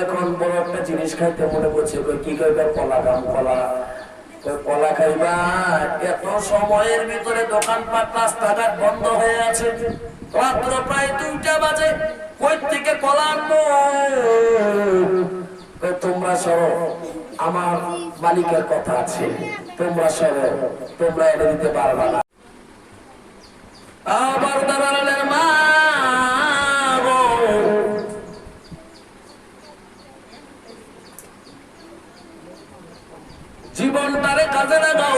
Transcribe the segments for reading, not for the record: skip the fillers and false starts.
এখন বড় একটা জিনিস খাইতে মনে করছে কি খাইবা কলা গাম কলা কলা খাইবা এত সময়ের ভিতরে দোকানপাট রাস্তাঘাট বন্ধ হয়ে আছে রাত্র প্রায় 2টা বাজে কই থেকে কলা আনবো তোমরা সরো আমার মালিকের কথা আছে তোমরা সরো তোমরা এনে দিতে পারবা না আবার দাঁড়ালেন মা জীবনটারে কাজে লাগাও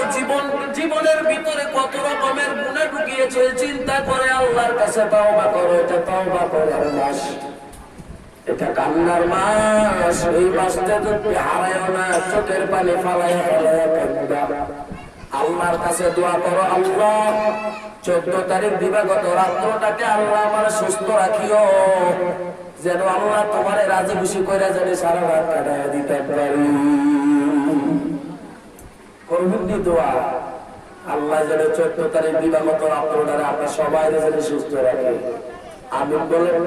জীবনের ভিতরে কত রকমের গুনাহ ঢুকিয়েছে চিন্তা করে আল্লাহর কাছে তওবা করো এটা তওবা করার মাস এটা কান্নার মাস এই মাসটা তুমি হারায়ও না চোখের পানি ফালাইয়া কাঁদবা আল্লাহর কাছে দোয়া করো আল্লাহ 14 তারিখ দিবাগত রাত্রটাকে আল্লাহ আমার সুস্থ রাখিও যেন আল্লাহ তোমারে রাজি খুশি করে জানি সারা রাত কাটায় দিতে পারি করবেন দোয়া আল্লাহ যেন 14 তারিখ দিবাগত রাত্রটারে আপনার সবাই যেন সুস্থ রাখে আমিন বলেন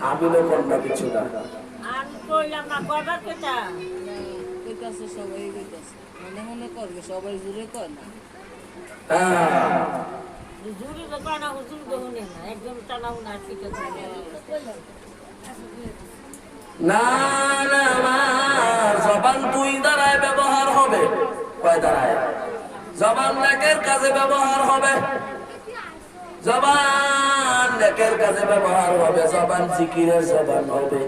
আমিনও করবা কিছু না আমি কইলাম না করবার কথা কইতাছে সবাই কইতাছে মনে মনে করবে সবাই জুড়ে কয় না জুড়ে তো কয় না হুজুর দহনে না একদম টানাও না ঠিক আছে না না আমার জবান দুই দ্বারায় ব্যবহার হবে কয় দ্বারায় জবান নেকের কাজে ব্যবহার হবে জবান নেকের কাজে ব্যবহার হবে জবান জিকিরের জবান হবে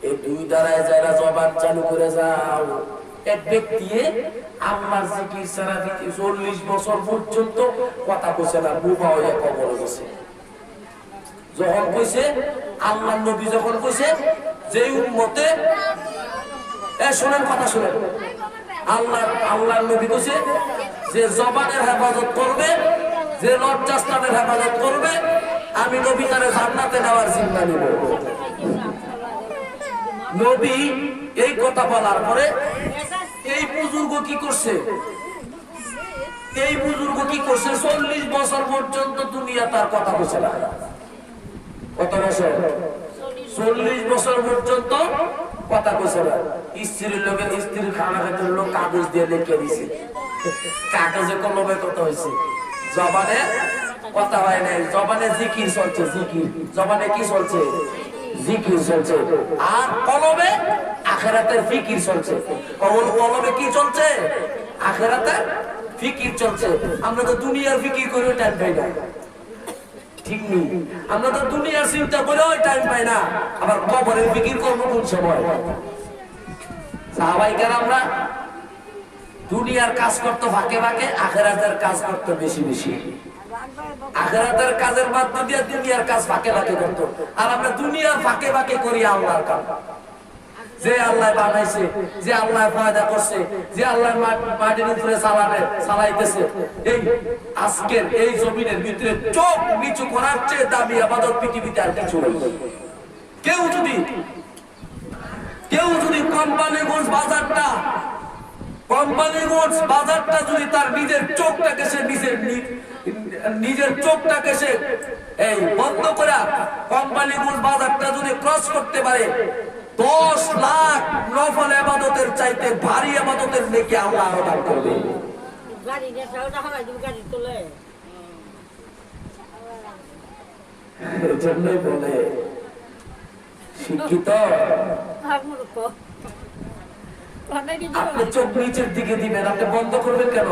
এই দুই দ্বারায় যারা জবান চালু করে যাও এক ব্যক্তি আল্লাহর জিকির ছাড়া 40 বছর পর্যন্ত কথা কইছে না বুবা হয়ে কবরে গেছে যখন কইছে আল্লাহর নবী যখন কইছে যে উম্মতে শুনেন কথা শুনেন আল্লাহর নবী কইছে যে জবানের হেফাজত করবে যে লজ্জাস্থানের হেফাজত করবে আমি নবী তারে জান্নাতে নেওয়ার জিম্মা নিব নবী এই কথা বলার পরে এই বুজুর্গ কি করছে 40 বছর পর্যন্ত দুনিয়া তার কথা বলছে না কত বছর 40 বছর পর্যন্ত কথা কইছে না স্ত্রীর লোকের স্ত্রীর খানা খাইতে লোক কাগজ দিয়ে লিখে দিছে কাগজে কলমে কথা হয়েছে জবানে কথা হয় নাই জবানে জিকির চলছে জিকির জবানে কি চলছে জিকির চলছে আর কলমে আখিরাতের ফিকির চলছে কলমে কি চলছে আখিরাতের ফিকির চলছে আমরা তো দুনিয়ার ফিকির করে টাইম পাই না ঠিক নেই আমরা তো দুনিয়ার চিন্তা করেও টাইম পাই না আবার কবরের ফিকির করবো কোন সময় সাহাবায়ে কেরামরা দুনিয়ার কাজ করতে ফাঁকে ফাঁকে আখিরাতের কাজ করতে বেশি বেশি আখিরাতের কাজের মাধ্যমে দিয়ে দুনিয়ার কাজ ফাঁকে ফাঁকে করত আর আমরা দুনিয়ার ফাঁকে ফাঁকে করি আল্লাহর কাজ যে আল্লাহ বানাইছে যে আল্লাহ পয়দা করছে যে আল্লাহ মাটির উপরে চালাইতেছে এই আজকের এই জমিনের ভিতরে চোখ নিচু করার চেয়ে দামি ইবাদত পৃথিবীতে আর কিছু নেই কেউ যদি কোম্পানিগঞ্জ বাজারটা যদি তার নিজের চোখটাকে সে এই বন্ধ করে কোম্পানিগঞ্জ বাজারটা যদি ক্রস করতে পারে 10 লাখ নফল ইবাদতের চাইতে ভারী ইবাদতের নেকি আল্লাহ দান করবে গাড়ি নিয়ে যাওটা হয় গাড়ি তোলে এজন্যই বলে শিক্ষিত আপনি চোখ নিচের দিকে দিবেন আপনি বন্ধ করবেন কেন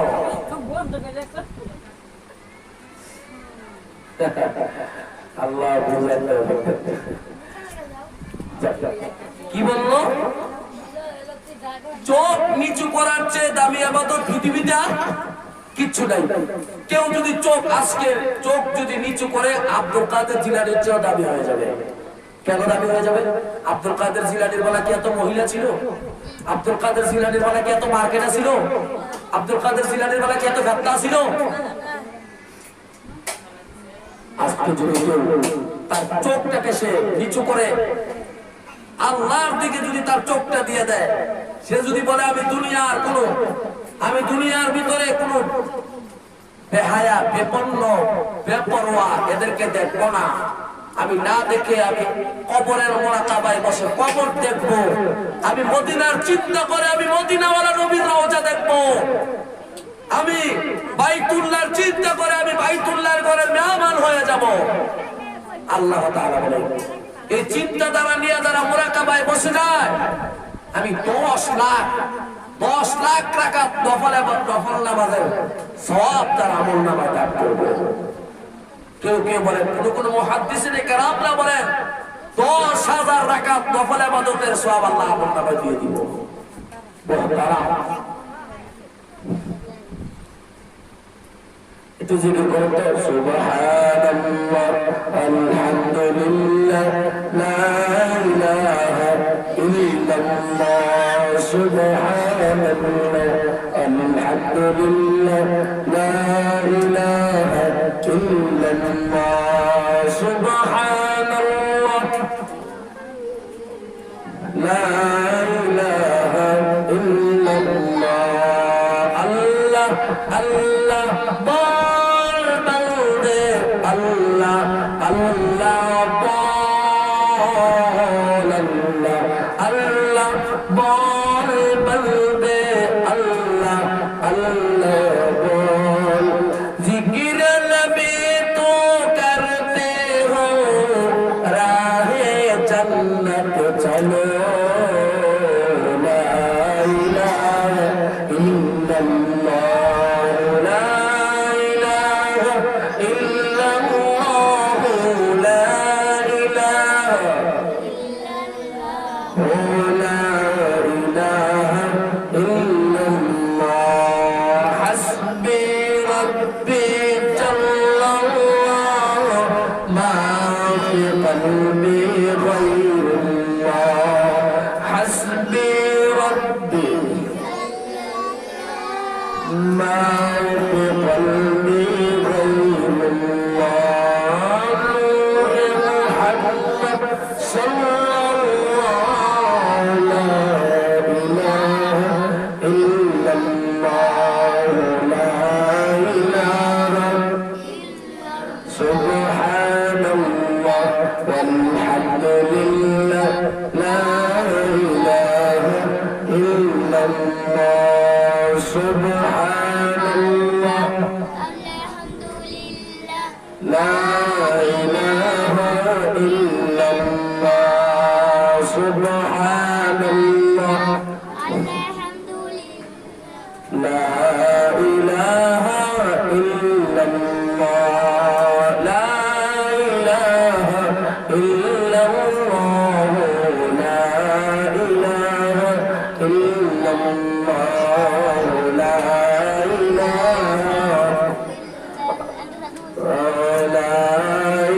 আল্লাহ বুঝলেন কি বললো চোখ নিচু করার চেয়ে দামি ইবাদত পৃথিবীতে কিচ্ছু নাই কেউ যদি চোখ যদি নিচু করে আব্দুল কাদের জিলানীর চেয়েও দামি হয়ে যাবে কেন দামি হয়ে যাবে আব্দুল কাদের জিলানীর বেলা কি এত মহিলা ছিল আব্দুল কাদের জিলানীর বেলা কি এত মার্কেটা ছিল আব্দুল কাদের জিলানীর বেলা কি এত ফেতনা ছিল আজকে যদি তার চোখটাকে সে নিচু করে আল্লাহর দিকে যদি তার চোখটা দিয়ে দেয় সে যদি বলে আমি দুনিয়ার ভিতরে কোনো বেহায়া, বেপন্ন, বেপরোয়া এদেরকে দেখবো না। আমি না দেখে আমি কবরের মোরাকাবায় বসে কবর দেখবো। আমি মদিনার চিন্তা করে আমি মদিনাওয়ালা নবীর রওজা দেখবো। আমি বাইতুল্লাহর চিন্তা করে আমি বাইতুল্লাহর ঘরের মেহমান হয়ে যাব। আল্লাহ তাআলা বলেন এই চিন্তাধারা নিয়ে যারা মোরাকাবায় বসে যায়, আমি 10 লাখ রাকাত নফল নামাজের সওয়াব তার আমল নামায় দান করব। কেউ কেউ বলেন, কোন মুহাদ্দিসিনে কেরামরা বলেন 10,000 রাকাত নফল ইবাদতের সওয়াব আল্লাহ আমল নামায় দিয়ে দিব। একটু জিকির করুন তো, সুবহানাল্লাহ আলহামদুলিল্লাহ লা ইলাহা ইল্লাল্লাহ, সুবহানাল্লাহ আলহামদুলিল্লাহ লা ইলাহা ইল্লাল্লাহ, সুবহানাল্লাহ লা ইলাহা ইল্লাল্লাহ। আল্লাহ আল্লাহ বল বন্দে, আল্লাহ আল্লাহ বল, আল্লাহ আল্লাহ বল বন্দে, আল্লাহ আল্লাহ বল। জিকির নবী তো করতে হো, রাহে জন্নত চলো, লা ইলাহা ইল্লাল্লাহ, লা ইলাহা ইল্লাল্লাহ, লা ইলাহা লা ইলাহা ইল্লাল্লাহ। হাসবি রাব্বি জাল্লাল্লাহ, মা ফি কলবি গায়রুল্লাহ। হাসবি রাব্বি মা ফি কলবি গায়রুল্লাহ। নূর মুহাম্মদ সাল্লাল্লাহু লা ইলাহা ইল্লাল্লাহ, লা ইলাহা সুবহানাল্লাহ ওয়ালহামদুলিল্লাহ লা ইলাহা ইল্লাল্লাহ, সুবহানাল্লাহ লা ইলাহা ইল্লাল্লাহ, সুবহানাল্লাহ লা ইলাহা ইল্লাল্লাহ, লা ইলাহা ইল্লাল্লাহ, লা ইলাহা ইল্লাল্লাহ, লা ইলাহা লা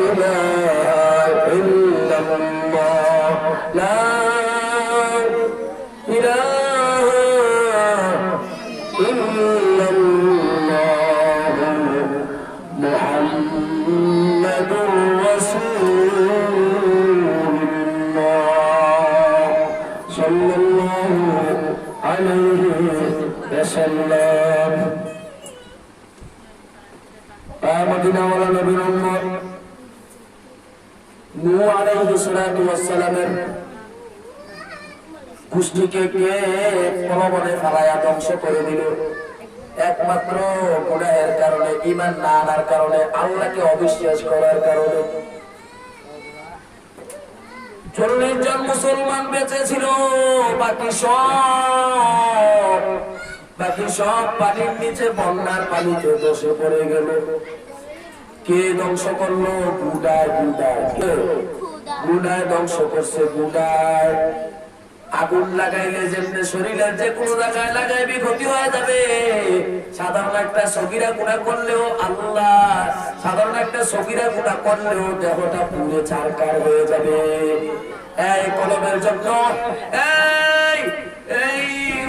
ইলাহা ইল্লাল্লাহ, লা ইলাহা ইল্লাল্লাহ, মুহাম্মাদুর রাসূলুল্লাহ সাল্লাল্লাহু আলাইহি ওয়াসাল্লাম। মদিনাওয়ালা নবীর উম্মত, নূহ আলাইহিস সালাতু ওয়াস সালামের গোষ্ঠীকে কে প্রলোভনে ফেলায়া ধ্বংস করে দিল? একমাত্র গুনাহের কারণে, ঈমান না আনার কারণে, আল্লাহকে অবিশ্বাস করার কারণে। 40 জন মুসলমান বেঁচে ছিল, বাকি সব পানির নিচে বন্যার পানিতে ধসে পড়ে গেল। কে ধ্বংস করলো? গুডায় ধ্বংস করছে। গুডায় আগুন লাগাইলে যেমনি শরীরের যে কোনো জায়গায় লাগাইবি ক্ষতি হয়ে যাবে। সাধারণ একটা সগীরা গুনাহ করলেও সাধারণ একটা সগীরা গুনাহ করলেও দেহটা পুড়ে ছারখার হয়ে যাবে। এই কলমের জন্য, এই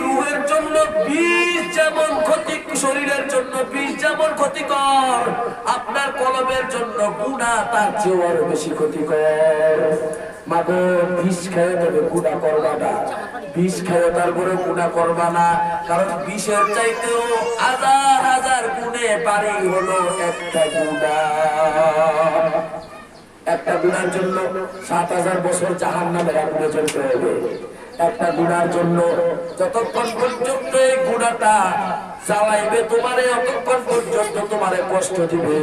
রূহের জন্য জন্য বিষ যেমন ক্ষতি, শরীরের জন্য বিষ যেমন ক্ষতিকর, আপনার কলবের জন্য গুনাহ তার চেয়েও আরো বেশি ক্ষতিকর। মাগো বিষ খেয়ে তবে গুনাহ করবা না, বিষ খেয়ে তারপরে গুনাহ করবা না, কারণ বিষের চাইতেও হাজার হাজার গুণে পারি হলো একটা গুনাহ। একটা গুনার জন্য 7000 বছর জাহান্নামের আগুনে জ্বলতে হবে। একটা গুনার জন্য যতক্ষণ পর্যন্ত এই গুনাটা জ্বালাইবে তোমারে, অতক্ষণ পর্যন্ত তোমারে কষ্ট দিবে।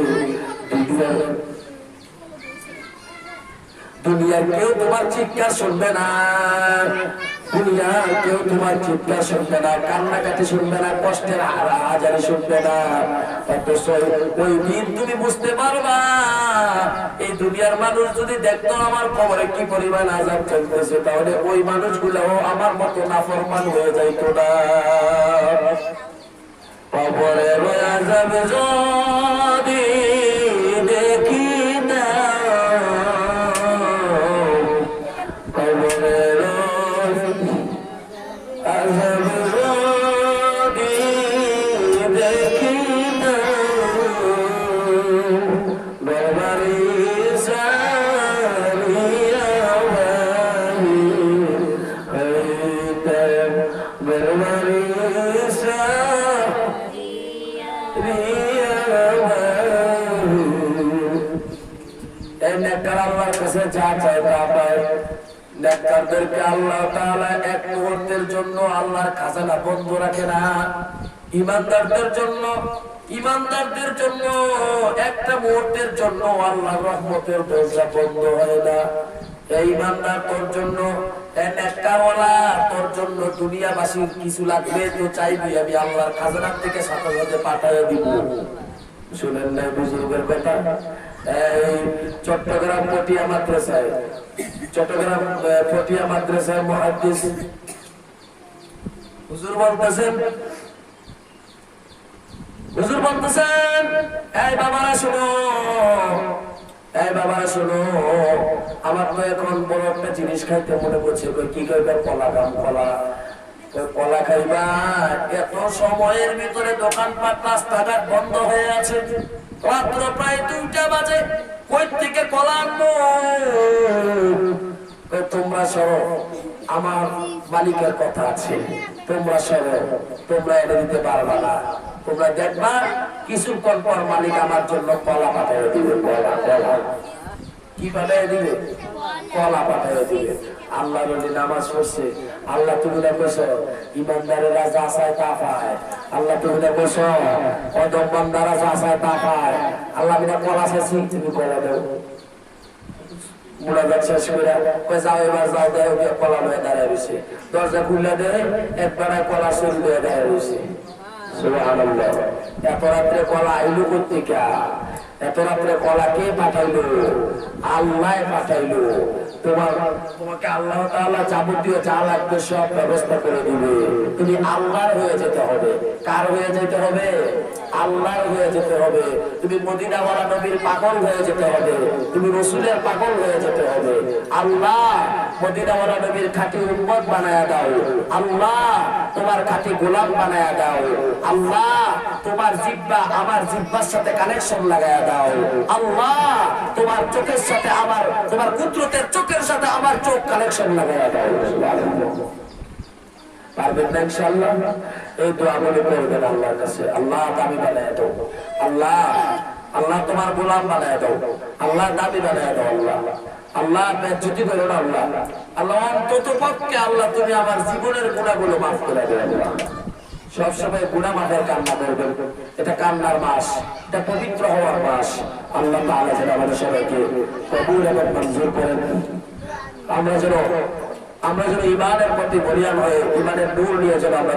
দুনিয়ার কেউ তোমার চিৎকার শুনবে না, দুনিয়ার কেউ তোমার চিৎকার শুনবে না, কান্নাকাটি শুনবে না, কষ্টের হাজারি শুনবে না। অথচ ওই দিন তুমি বুঝতে পারবা, এই দুনিয়ার মানুষ যদি দেখতো আমার কবরে কি পরিমাণ আযাব চলতেছে, তাহলে ওই মানুষগুলোও আমার মতো নাফরমান হয়ে যাইতো না। কবরের আযাব যদি দেখি না, কবরের আযাব যদি দেখি না, বরবারি সারিয়া বাহি হইতে, বরবারি আল্লাহর কাছে যা চায় তা পায়। নেককারদেরকে আল্লাহ তাআলা এক মুহূর্তের জন্য আল্লাহর খাজানা বন্ধ রাখে না। ইমানদারদের জন্য একটা মুহূর্তের জন্য আল্লাহর রহমতের দরজা বন্ধ হয় না। এই ইমানদার তোর জন্য, নেককারওয়ালা তোর জন্য দুনিয়াবাসীর কিছু লাগবে তো চাইবি, আমি আল্লাহর খাজানা থেকে সাথে সাথে পাঠিয়ে দিব। শুনেন না বুজুর্গের কথা? এই চট্টগ্রাম পটিয়া মাদ্রাসায় মুহাদ্দিস হুজুর বলতেছেন, এই বাবারা শোনো, এই বাবারা শোনো, আমার তো এখন বড় একটা জিনিস খাইতে মনে করছে। কি খাইবে? কলা গাম কলা। কলা খাইবা? এত সময়ের ভিতরে দোকানপাট রাস্তাঘাট বন্ধ হয়ে আছে, রাত্র প্রায় 2টা বাজে, কই থেকে কলা আনবো? তোমরা সরো, আমার মালিকের কথা আছে, তোমরা সরো, তোমরা এনে দিতে পারবা না। তোমরা দেখবা কিছুক্ষণ পর মালিক আমার জন্য কলা পাঠিয়ে দিবে। কলা কি পাঠিয়ে দিবে? কলা পাঠিয়ে দিবে। আল্লাহ বলি নামাজ পড়ছে, আল্লাহ তুমি না কইছো ইমানদারেরা যা চায় তা পায়। আল্লাহ তুমি না কইছো অদম বান্দারা যা চায় তা পায়। আল্লাহ বিনা কলা চাইছি, তুমি কলা দাও। মুড়া ব্যবসা করে যাও, এবার যাও, দেয় কলা লয়ে দাঁড়ায় রয়েছে, দরজা খুলে দেয়, একবার কলা শরীর লয়ে দাঁড়ায় রয়েছে। সুবহানাল্লাহ। এত রাত্রে কলা আইলো কোত্থেকে? এত রাত্রে কলা কে পাঠাইলো? আল্লাহ পাঠাইলো। তোমাকে আল্লাহ তাআলা যাবতীয় যা লাগবে সব ব্যবস্থা করে দিবে। তুমি আল্লাহর হয়ে যেতে হবে। কার হয়ে যেতে হবে? আল্লাহর হয়ে যেতে হবে। তুমি মদিনাওয়ালা নবীর পাগল হয়ে যেতে হবে, তুমি রাসূলের পাগল হয়ে যেতে হবে। আল্লাহ মদিনাওয়ালা নবীর খাঁটি উম্মত বানায়া দাও। আল্লাহ তোমার খাঁটি গোলাম বানায়া দাও। আল্লাহ তোমার জিহ্বা আমার জিহ্বার সাথে কানেকশন লাগায়া দাও। আল্লাহ তোমার চোখের সাথে আমার, তোমার কুদরতের চোখের সাথে আমার চোখ কানেকশন লাগায়া দাও। পারবেন না ইনশাআল্লাহ? এই দোয়া বলে করবেন আল্লাহর কাছে, আল্লাহ দাবি বানায়া দাও, আল্লাহ তোমার গোলাম বানায়া দাও, আল্লাহ দাবি বানায়া দাও। আল্লাহ বেজ্জতি করো না। আল্লাহ অন্তত পক্ষে আল্লাহ তুমি আমার জীবনের গুনাহগুলো মাফ করে দেবে। সবসময় গুনাহ মাফের কান্না করবেন। এটা কান্নার মাস, এটা পবিত্র হওয়ার মাস। আল্লাহ তাআলা যেন আমাদের সবাইকে কবুল এবং মঞ্জুর করেন। আমরা যেন ইমানের প্রতি বলিয়ান হয়ে ইমানের নূর নিয়ে যেন আমরা